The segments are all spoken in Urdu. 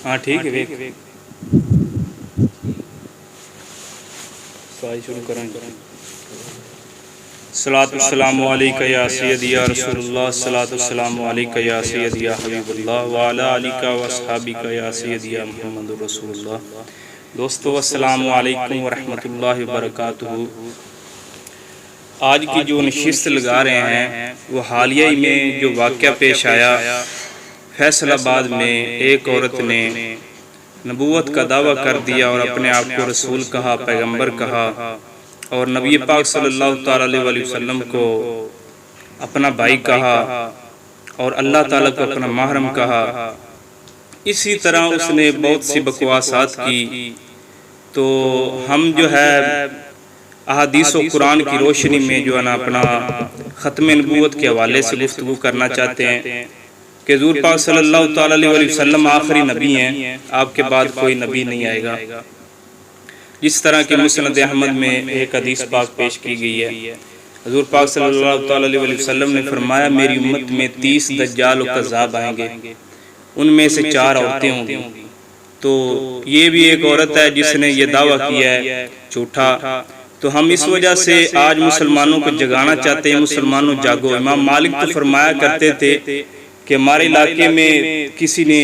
ہاں ٹھیک ہے شروع کریں گے۔ صلاۃ السلام علیکہ یا سیدی یا رسول اللہ، صلاۃ السلام علیکہ یا سیدی یا حبیب اللہ، وعلی آلک و اصحابک یا سیدی یا محمد رسول اللہ۔ دوستو السلام علیکم ورحمۃ اللہ وبرکاتہ۔ آج کی جو نشست لگا رہے ہیں وہ حالیہ میں جو واقعہ پیش آیا فیصل آباد میں، ایک عورت نے نبوت کا دعویٰ کر دیا اور اپنے آپ کو رسول کہا، پیغمبر کہا، اور نبی پاک صلی اللہ تعالیٰ علیہ وسلم کو اپنا بھائی کہا اور اللہ تعالیٰ کو اپنا محرم کہا۔ اسی طرح اس نے بہت سی بکواسات کی۔ تو ہم جو ہے احادیث و قرآن کی روشنی میں جو ہے نا اپنا ختم نبوت کے حوالے سے گفتگو کرنا چاہتے ہیں کہ حضور پاک صلی اللہ تعالیٰ علیہ وسلم آخری نبی ہیں، آپ کے بعد کوئی نبی نہیں آئے گا۔ جس طرح کہ مسند احمد میں ایک حدیث پاک پیش کی گئی ہے، حضور پاک صلی اللہ تعالیٰ علیہ وسلم نے فرمایا میری امت میں 30 دجال و کذاب آئیں گے، ان میں سے 4 عورتیں ہوں گی۔ تو یہ بھی ایک عورت ہے جس نے یہ دعویٰ کیا ہے جھوٹا۔ تو ہم اس وجہ سے آج مسلمانوں کو جگانا چاہتے ہیں، مسلمانوں جاگو۔ امام مالک تو فرمایا کرتے تھے کہ ہمارے علاقے میں کسی نے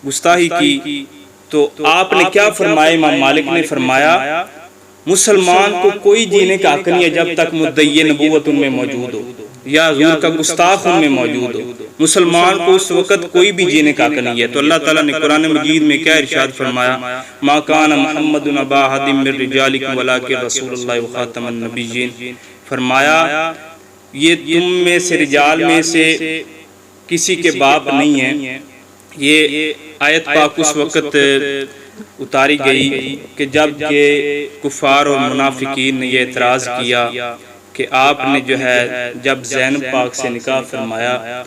گستاخی کی تو آپ نے کیا فرمایا؟ امام مالک نے فرمایا مسلمان کو کوئی جینے کا حق نہیں ہے جب تک مدعی نبوت ان میں موجود ہو یا حضور کا گستاخ ان میں موجود ہو۔ مسلمان کو اس وقت کوئی بھی جینے کا حق نہیں ہے۔ تو اللہ تعالیٰ نے قرآن مجید میں کیا ارشاد فرمایا؟ ما کان محمد ابا احد من رجالکم ولکن رسول اللہ وخاتم النبیین۔ فرمایا یہ تم میں سے رجال میں سے کسی کے باپ نہیں ہیں۔ یہ آیت پاک اس وقت اتاری گئی کہ جب کہ کفار اور منافقین نے یہ اعتراض کیا کہ آپ نے جو ہے جب زینب پاک سے نکاح فرمایا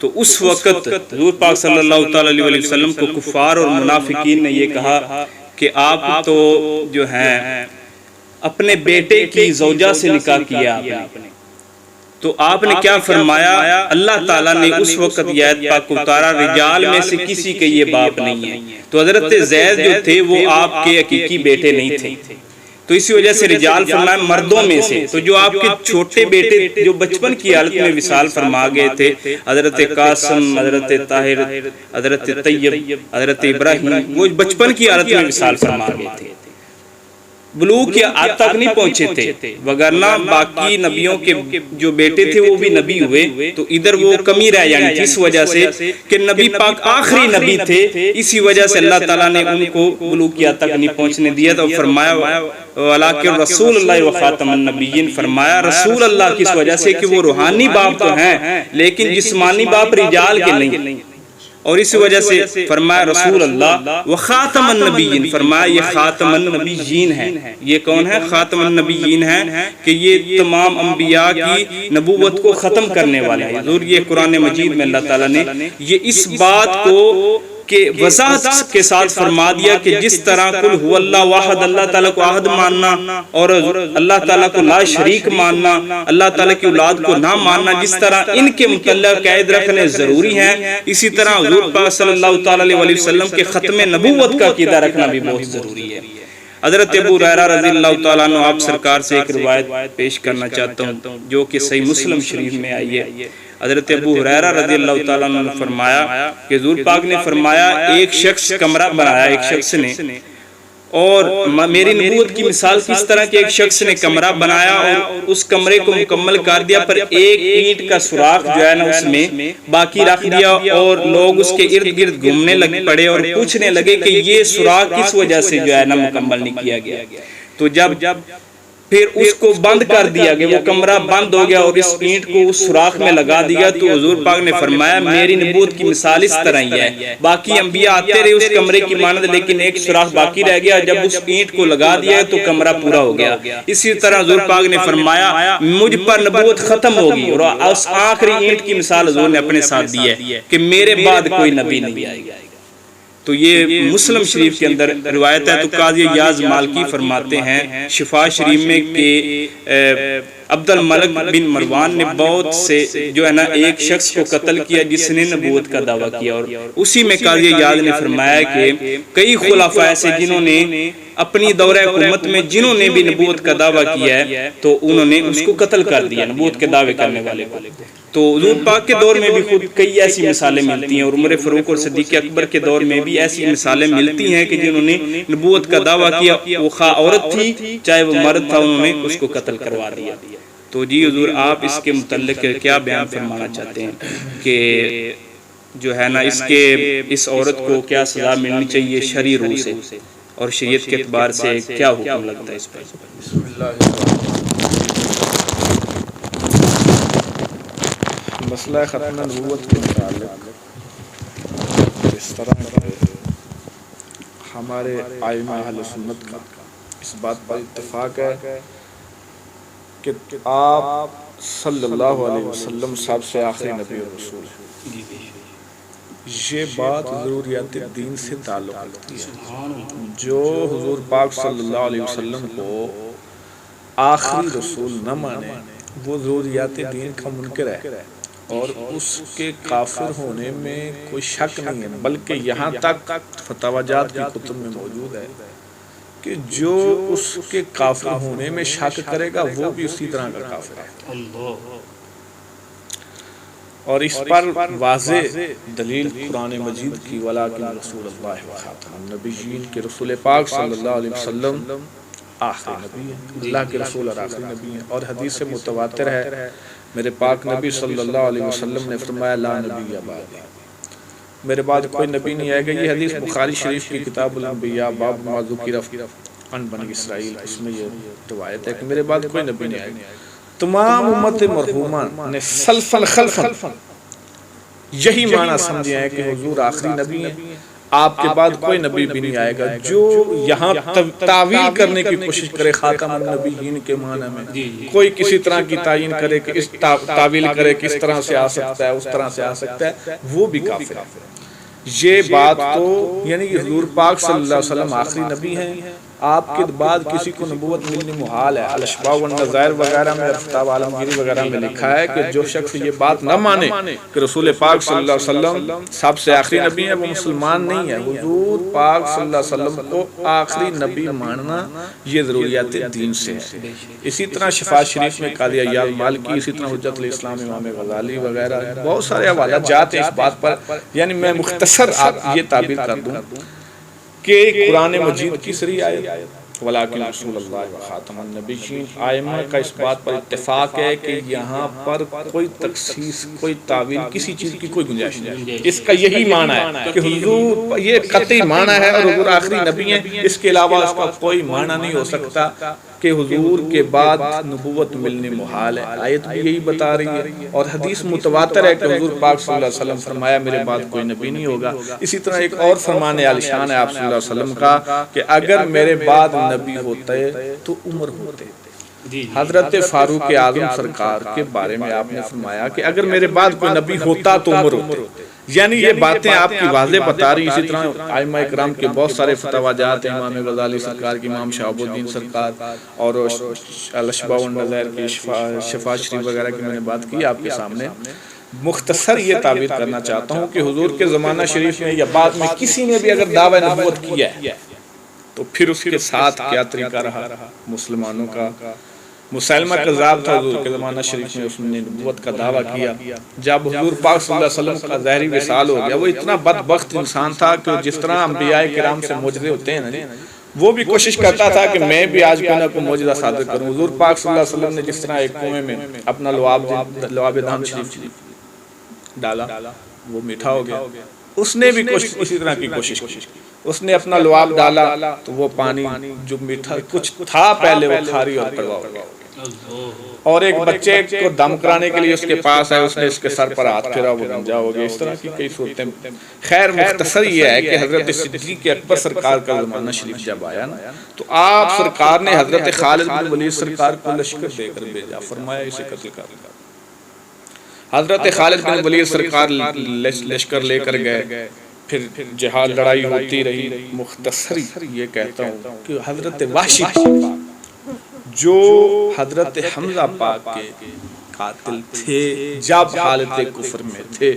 تو اس وقت حضور پاک صلی اللہ تعالیٰ علیہ وسلم کو کفار اور منافقین نے یہ کہا کہ آپ تو جو ہیں اپنے بیٹے کی زوجہ سے نکاح کیا آپ نے۔ تو آپ نے کیا فرمایا؟ اللہ تعالیٰ نے اس وقت یہ آیت پاک اتارا رجال میں سے کسی کے یہ باپ نہیں ہے۔ تو حضرت زید جو تھے وہ آپ کے حقیقی بیٹے نہیں تھے۔ تو اسی وجہ سے رجال فرمایا مردوں میں سے۔ تو جو آپ کے چھوٹے بیٹے جو بچپن کی حالت میں وصال فرما گئے تھے، حضرت قاسم، حضرت طاہر، حضرت طیب، حضرت ابراہیم، وہ بچپن کی حالت میں وصال فرما گئے تھے، بلوغ کی حد تک نہیں پہنچے تھے، وگرنہ باقی نبیوں کے جو بیٹے تھے وہ بھی نبی ہوئے۔ تو ادھر وہ کمی رہ جانی تھی اس وجہ سے کہ نبی پاک آخری نبی تھے، اسی وجہ سے اللہ تعالیٰ نے ان کو بلوغ کی حد تک نہیں پہنچنے دیا۔ تو فرمایا وَلَٰكِن رسول اللہ وخاتم النبیین، فرمایا رسول اللہ کی اس وجہ سے کہ وہ روحانی باپ تو ہیں لیکن جسمانی باپ رجال کے نہیں، اور اسی وجہ سے فرمایا رسول اللہ وخاتم النبیین، فرمایا یہ خاتم النبیین ہیں۔ یہ کون ہے؟ خاتم النبیین ہیں کہ یہ تمام انبیاء کی نبوت کو ختم کرنے والے ہیں۔ حضور یہ قرآن مجید میں اللہ تعالیٰ نے یہ اس بات کو کہ وضاحت کے ساتھ فرما دیا کہ جس طرح قل هو اللہ واحد، اللہ تعالیٰ کو احد ماننا اور اللہ تعالیٰ کو لا شریک ماننا، اللہ تعالیٰ کی اولاد کو نہ ماننا، جس طرح ان کے متعلق قید رکھنے ضروری ہیں، اسی طرح حضور پاک صلی اللہ تعالیٰ علیہ وسلم کے ختم نبوت کا عقیدہ رکھنا بھی بہت ضروری ہے۔ حضرت ابو ہریرہ رضی اللہ تعالیٰ عنہ آپ سرکار سے ایک روایت پیش کرنا چاہتا ہوں جو کہ صحیح مسلم شریف میں آئی ہے۔ حضرت ابو ہریرہ رضی اللہ تعالیٰ عنہ نے فرمایا کہ حضور پاک نے فرمایا ایک شخص کمرہ بنایا، ایک شخص نے، اور میری نبوت کی مثال کس طرح کہ ایک شخص نے کمرہ بنایا اور اس کمرے کو مکمل کر دیا، پر ایک اینٹ کا سوراخ جو ہے نا اس میں باقی رکھ دیا، اور لوگ اس کے ارد گرد گھومنے لگ پڑے اور پوچھنے لگے کہ یہ سوراخ کس وجہ سے جو ہے نا مکمل نہیں کیا گیا۔ تو جب پھر اس کو بند کر دیا گیا، وہ کمرہ بند ہو گیا اور اس اینٹ کو اس سوراخ میں لگا دیا، تو حضور پاک نے فرمایا میری نبوت کی مثال اس طرح ہی ہے، باقی انبیاء آتے رہے اس کمرے کی مانند لیکن ایک سوراخ باقی رہ گیا، جب اس اینٹ کو لگا دیا تو کمرہ پورا ہو گیا۔ اسی طرح حضور پاک نے فرمایا مجھ پر نبوت ختم ہوگی، اور اس آخری اینٹ کی مثال حضور نے اپنے ساتھ دی ہے کہ میرے بعد کوئی نبی نہیں آئے گا۔ تو یہ مسلم شریف کے اندر روایت ہے۔ تو قاضی یاز مالکی فرماتے ہیں شفا شریف میں کہ عبد الملک بن مروان نے بہت سے جو ہے نا ایک شخص کو قتل کیا جس نے نبوت کا دعویٰ کیا، اور اسی میں قاضی یاز نے فرمایا کہ کئی خلفاء ایسے جنہوں نے اپنی دورہ حکومت میں جنہوں نے بھی نبوت کا دعویٰ کیا ہے تو انہوں نے اس کو قتل کر دیا، نبوت کے دعوے کرنے والے کو۔ تو حضور پاک کے دور میں بھی خود کئی ایسی مثالیں ملتی ہیں، اور عمر فاروق اور صدیق اکبر کے دور میں بھی ایسی مثالیں ملتی ہیں کہ جنہوں نے نبوت کا دعویٰ کیا، وہ خواہ عورت تھی چاہے وہ مرد تھا، انہوں نے اس کو قتل کروا دیا۔ تو جی حضور آپ اس کے متعلق کیا بیان فرمانا چاہتے ہیں کہ جو ہے نا اس عورت کو کیا سزا ملنی چاہیے شرعی روح سے، اور شریعت کے اعتبار سے کیا حکم لگتا ہے اس پر؟ بسم اللہ الرحمن الرحیم۔ مسئلہ ختم نبوت کے متعلق اس طرح ہمارے ائمہ اہل سنت کا اس بات پر اتفاق ہے کہ آپ صلی اللہ علیہ وسلم سب سے آخری نبی اور رسول ہیں۔ یہ بات ضروریات دین سے تعلق رکھتی ہے۔ جو حضور پاک صلی اللہ علیہ وسلم کو آخری رسول نہ مانے وہ ضروریات دین کا منکر ہے، اور اس کے کافر ہونے میں کوئی شک نہیں ہے، بلکہ یہاں تک فتاوی جات کی کتب میں موجود ہے کہ جو اس کے کافر ہونے میں شک کرے گا وہ بھی اسی طرح کا کافر ہے۔ اور اس پر واضح دلیل قرآن مجید کی وَلَٰكِنَّ رَسُولَ اللَّهِ وَخَاتَمَ النَّبِيِّينَ کہ رسول پاک صلی اللہ علیہ وسلم آخری نبی ہیں، اللہ کے رسول اور آخری نبی ہیں۔ اور حدیث سے متواتر ہے، میرے پاک نبی صلی اللہ علیہ وسلم نے فرمایا لا نبی بعدی، میرے بعد کوئی نبی نہیں آئے گا۔ یہ حدیث بخاری شریف کی کتاب الانبیاء باب ما ذکر عن بنی اسرائیل، اس میں یہ روایت ہے کہ میرے بعد کوئی نبی نہیں آئے گا۔ تمام امت مرحومہ نے سلفاً خلفاً یہی معنی سمجھے ہیں کہ حضور آخری نبی ہیں، آپ کے بعد کوئی نبی بھی نہیں آئے گا۔ جو یہاں تعویل کرنے کی کوشش کرے خاتم النبیین کے معنی میں، کوئی کسی طرح کی تعین کرے کہ اس تعویل کرے کہ اس طرح سے آ سکتا ہے اس طرح سے آ سکتا ہے، وہ بھی کافر ہے۔ یہ بات تو یعنی کہ حضور پاک صلی اللہ علیہ وسلم آخری نبی ہیں، آپ کے بعد کسی کو نبوت ملنی محال ہے۔ الاشباء والنظائر وغیرہ میں، فتاوی عالمگیری وغیرہ میں لکھا ہے کہ جو شخص یہ بات نہ مانے کہ رسول پاک صلی اللہ علیہ وسلم سب سے آخری نبی ہے وہ مسلمان نہیں ہے۔ حضور پاک صلی اللہ علیہ وسلم کو آخری نبی ماننا یہ ضروریات دین سے ہے۔ اسی طرح شفا شریف میں قاضی ایاز مالکی، اسی طرح حجت الاسلام امام غزالی وغیرہ بہت سارے حوالات جاتے ہیں اس بات پر۔ یعنی میں مختصر یہ تعبیر کر دوں کہ قرآن مجید کی صریح آیت وَلَٰكِنَّ رَسُولَ اللَّهِ وَخَاتَمَ النَّبِيِّينَ، ائمہ کا اس بات پر اتفاق ہے کہ یہاں پر کوئی تخصیص، کوئی تعویل، کسی چیز کی کوئی گنجائش نہیں۔ اس کا یہی معنی ہے کہ حضور یہ قطعی معنی ہے اور حضور آخری نبی ہیں، اس کے علاوہ اس کا کوئی معنی نہیں ہو سکتا کہ حضور کے بعد نبوت ملنے محال ہے۔ آیت بھی یہی بتا رہی ہے، اور حدیث متواتر ہے کہ حضور پاک صلی اللہ علیہ وسلم فرمایا میرے بعد کوئی نبی نہیں ہوگا۔ اسی طرح ایک اور فرمان عالی شان ہے آپ صلی اللہ علیہ وسلم کا کہ اگر میرے بعد نبی ہوتے تو عمر ہوتے۔ حضرت فاروق اعظم سرکار کے بارے میں آپ نے فرمایا کہ اگر میرے بعد کوئی نبی ہوتا تو عمر ہوتے۔ یعنی یہ باتیں آپ کی واضح بتا رہی۔ اسی طرح ائمہ اکرام کے بہت سارے فتاوی جات ہیں، امام غزالی سرکار کی، امام شہاب الدین سرکار، اور الاشباء والنظائر کی شفا شریف وغیرہ کی میں نے بات کی آپ کے سامنے۔ مختصر یہ تعبیر کرنا چاہتا ہوں کہ حضور کے زمانہ شریف میں یا بعد میں کسی نے بھی اگر دعوی نبوت کیا ہے تو پھر اس کے ساتھ کیا طریقہ رہا مسلمانوں کا۔ مسلمہ کذاب تھا حضور کے زمانہ شریف میں، اس نے نبوت کا دعویٰ کیا۔ جب حضور پاک صلی اللہ علیہ وسلم کا ظاہری وصال ہو گیا، وہ اتنا بدبخت انسان تھا کہ جس طرح انبیاء کرام سے معجزے ہوتے ہیں نا، وہ بھی کوشش کرتا تھا کہ میں بھی آج کوئی نہ کوئی معجزہ صادر کروں۔ حضور پاک صلی اللہ علیہ وسلم نے جس طرح ایک کنویں میں اپنا لعاب دہن شریف ڈالا، وہ میٹھا ہو گیا، اس نے بھی اسی طرح کی کوشش کی۔ اس نے اپنا لعاب ڈالا تو وہ پانی جو میٹھا کچھ تھا پہلے وہ کھاری اور کڑوا ہو گیا۔ اور ایک بچے کو دم کرانے کے لیے اس کے پاس آئے، اس نے اس کے سر پر ہاتھ پھیرا، وہ گنجا ہو گیا۔ اس طرح کی کئی صورتیں۔ خیر مختصر یہ ہے کہ حضرت صدیق اکبر سرکار کا زمانہ شریف جب آیا نا تو آپ سرکار نے حضرت خالد بن ولید سرکار کو لشکر دے کر بھیجا، فرمایا اسے قتل کر دیا۔ حضرت خالد بن ولید سرکار لشکر لے کر گئے، پھر جہاد لڑائی ہوتی رہی. مختصری یہ کہتا ہوں کہ حضرت وحشی جو حضرت حمزہ پاک کے قاتل تھے جب حالت کفر میں تھے،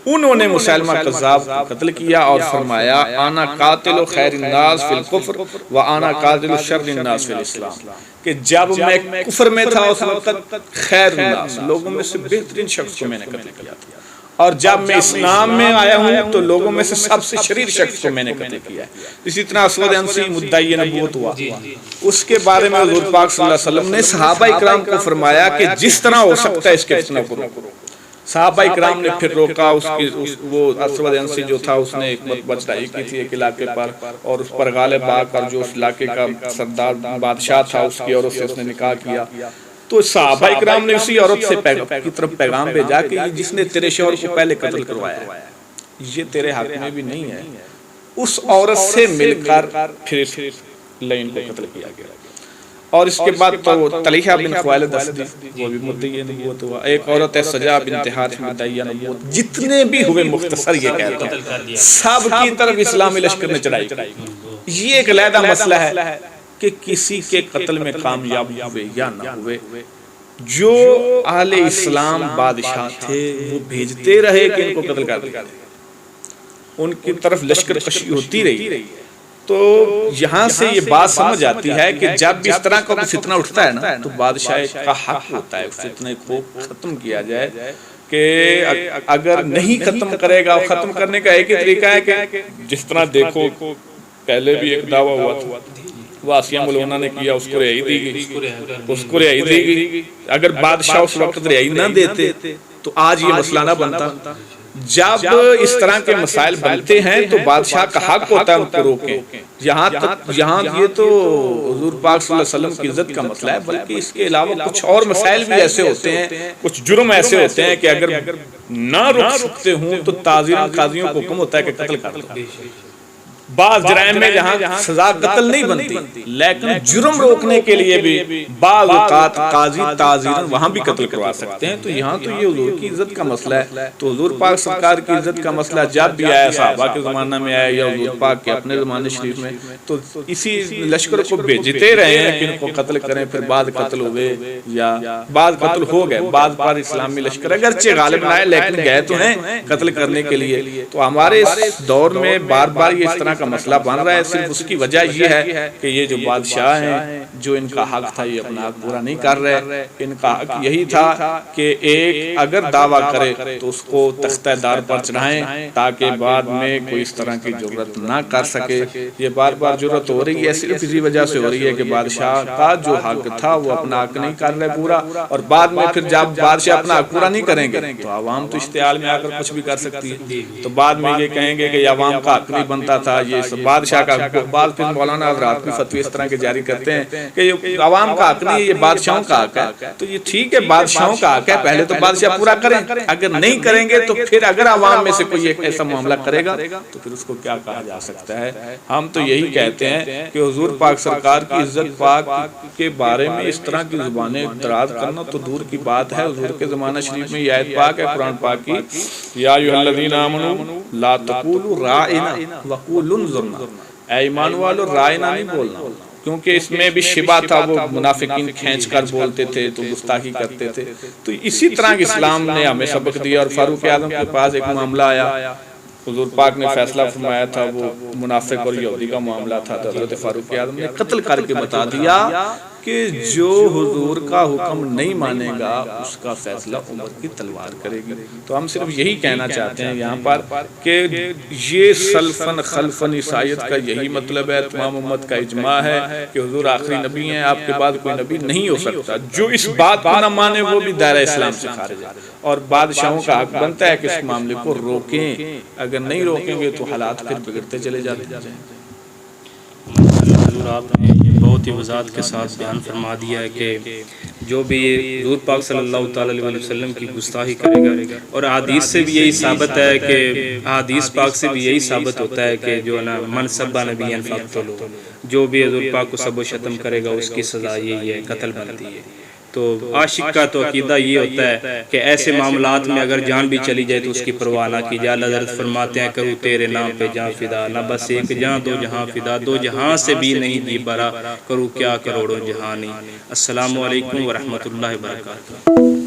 انہوں نے مسیلمہ کذاب کو قتل کیا اور فرمایا انا قاتل خیر الناس فی الکفر و انا قاتل شر الناس فی الاسلام، کہ جب میں کفر میں تھا اس وقت خیر الناس لوگوں میں سے بہترین شخص کو میں نے قتل کیا تھا، اور جب میں اسلام میں آیا ہوں تو لوگوں میں سے سب سے شریر شخص کو میں نے قتل کیا ہے. اسی طرح اسود عنسی مدعی نبوت ہوا، اس کے بارے میں حضور پاک صلی اللہ علیہ وسلم نے صحابہ اکرام کو فرمایا کہ جس طرح ہو سکتا ہے اس کے فتنہ کو روکو. صحابہ اکرام نے پھر روکا. وہ اسود عنسی جو تھا اس نے ایک مرتبہ چڑھائی کی تھی ایک علاقے پر، اور اس پر غالب آ کر جو اس علاقے کا سردار بادشاہ تھا اس کی عورت سے اس نے نکاح کیا. تو صحابہ اکرام نے اسی عورت سے کی طرف پیغام بھیجا کہ جس نے تیرے شوہر کو پہلے قتل کروایا ہے یہ تیرے حق میں بھی نہیں ہے. اس عورت سے مل کر پھر لین کو قتل کیا گیا. اور اس کے بعد تو طلحہ بن خویلد اسدی وہ بھی مدعی نبوت ہوا. ایک عورت ہے سجا بنت حارث مدعیہ نبوت. جتنے بھی ہوئے مختصر یہ کہتا ہوں سب کی طرف اسلامی لشکر نے چڑھائی کی. یہ ایک علیحدہ مسئلہ ہے کہ کسی کے قتل میں کامیاب ہوئے یا نہ ہوئے، جو اہل اسلام بادشاہ تھے وہ بھیجتے رہے کہ ان کو قتل کر دیا، ان کی طرف لشکر کشی ہوتی رہی. تو یہاں سے یہ بات سمجھ آتی ہے کہ جب بھی اس طرح کا فتنہ اٹھتا ہے نا تو بادشاہ کا حق ہوتا ہے اس فتنے کو ختم کیا جائے. کہ اگر نہیں ختم کرے گا، ختم کرنے کا ایک ہی طریقہ ہے کہ جس طرح دیکھو پہلے بھی ایک دعویٰ ہوا تھا وہ آسیہ ملونہ نے کیا، اس کو رہائی دی گئی. اگر بادشاہ اس وقت رہائی نہ دیتے تو آج یہ مسئلہ نہ بنتا. جب اس طرح کے مسائل بنتے ہیں تو بادشاہ کا حق ہوتا ہے ان کو روکیں. یہاں یہ تو حضور پاک صلی اللہ علیہ وسلم کی عزت کا مسئلہ ہے، بلکہ اس کے علاوہ کچھ اور مسائل بھی ایسے ہوتے ہیں، کچھ جرم ایسے ہوتے ہیں کہ اگر نہ روک سکتے ہوں تو تعزیراً قاضیوں کو حکم ہوتا ہے کہ قتل کر دو. بعض جرائم میں جہاں سزا قتل نہیں بنتی لیکن جرم روکنے کے لیے بھی بعض اوقات قاضی تعزیراً وہاں بھی قتل کروا سکتے ہیں. تو یہاں تو یہ حضور کی عزت کا مسئلہ ہے. تو حضور پاک سرکار کی عزت کا مسئلہ جب بھی آیا صحابہ کے زمانہ میں آیا یا حضور پاک کے اپنے زمانے شریف میں تو اسی لشکر کو بھیجتے رہے ہیں کہ ان کو قتل کریں. پھر بعد قتل ہوئے یا بعد قتل ہو گئے، بعد بار اسلامی لشکر اگرچہ غالب نہ آئے لیکن گئے تو ہیں قتل کرنے کے لیے. تو ہمارے اس دور میں بار بار یہ اس طرح کا مسئلہ بن رہا ہے. صرف اس کی وجہ یہ ہے کہ یہ جو بادشاہ ہیں جو ان کا حق تھا یہ اپنا حق پورا نہیں کر رہے. ان کا حق یہی تھا کہ ایک اگر دعویٰ کرے تو اس کو تختہ دار پر چڑھائیں تاکہ بعد میں کوئی اس طرح کی جرات نہ کر سکے. یہ بار بار جرات ہو رہی ہے صرف اسی وجہ سے ہو رہی ہے کہ بادشاہ کا جو حق تھا وہ اپنا حق نہیں کر رہے پورا، اور بعد میں پھر جب بادشاہ اپنا حق پورا نہیں کریں گے تو عوام تو اشتعال میں آ کر کچھ بھی کر سکتی ہے. تو بعد میں یہ کہیں گے کہ یہ عوام کا حق نہیں بنتا تھا، یہ بادشاہ کا حق. بعد پھر مولانا حضرات بھی فتوی اس طرح کے جاری کرتے ہیں کہ یہ عوام کا حق نہیں، یہ بادشاہوں کا حق ہے. تو یہ ٹھیک ہے بادشاہوں کا حق ہے، پہلے تو بادشاہ پورا کریں. اگر نہیں کریں گے تو پھر اگر عوام میں سے کوئی ایک ایسا معاملہ کرے گا تو پھر اس کو کیا کہا جا سکتا ہے. ہم تو یہی کہتے ہیں کہ حضور پاک سرکار کی عزت پاک کے بارے میں اس طرح کی زبانیں دراز کرنا تو دور کی بات ہے. حضور کے زمانہ شریف میں یہ آیت پاک ہے قرآن پاک کی، یا ایھا الذین آمنوا لا تقولوا راعنا وقولوا انظرنا. اے ایمان والو رائنا نہیں بولنا، کیونکہ اس میں بھی شبہ تھا، وہ منافقین کھینچ کر بولتے تھے تو گستاخی کرتے تھے. تو اسی طرح اسلام نے ہمیں سبق دیا. اور فاروق اعظم کے پاس ایک معاملہ آیا، حضور پاک نے فیصلہ فرمایا تھا، وہ منافق اور یہودی کا معاملہ تھا. تو حضرت فاروق اعظم نے قتل کر کے بتا دیا کہ جو حضور کا حکم نہیں مانے گا اس کا فیصلہ عمر کی تلوار کرے گی. تو ہم صرف یہی کہنا چاہتے ہیں یہاں پر کہ یہ سلفن خلفن عیسائیت کا یہی مطلب ہے. تمام امت کا اجماع ہے کہ حضور آخری نبی ہیں، آپ کے بعد کوئی نبی نہیں ہو سکتا. جو اس بات کو نہ مانے وہ بھی دائرہ اسلام سے خارج ہے. اور بادشاہوں کا حق بنتا ہے کہ اس معاملے کو روکیں. اگر نہیں روکیں گے تو حالات پھر بگڑتے چلے جاتے ہیں. حضور آپ نے بہت ہی وضاحت کے ساتھ بیان فرما دیا ہے کہ جو بھی حضور پاک صلی اللہ تعالی علیہ وسلم کی گستاخی کرے گا، اور حدیث سے بھی یہی ثابت ہے کہ حدیث پاک سے بھی یہی ثابت ہوتا ہے کہ جو نا من سب نبی فاقتلوا، جو بھی حضور پاک کو سب و شتم کرے گا اس کی سزا یہی ہے، قتل بنتی ہے. تو عاشق کا تو عقیدہ یہ ہوتا ہے کہ ایسے معاملات میں اگر جان بھی چلی جائے تو اس کی پرواہ نہ کی جائے۔ اللہ حضرت فرماتے ہیں کروں تیرے نام پہ جان فدا، نہ بس ایک جہاں دو جہاں فدا، دو جہاں سے بھی نہیں جی برا، کروں کیا کروڑوں جہانی۔ السلام علیکم ورحمۃ اللہ وبرکاتہ۔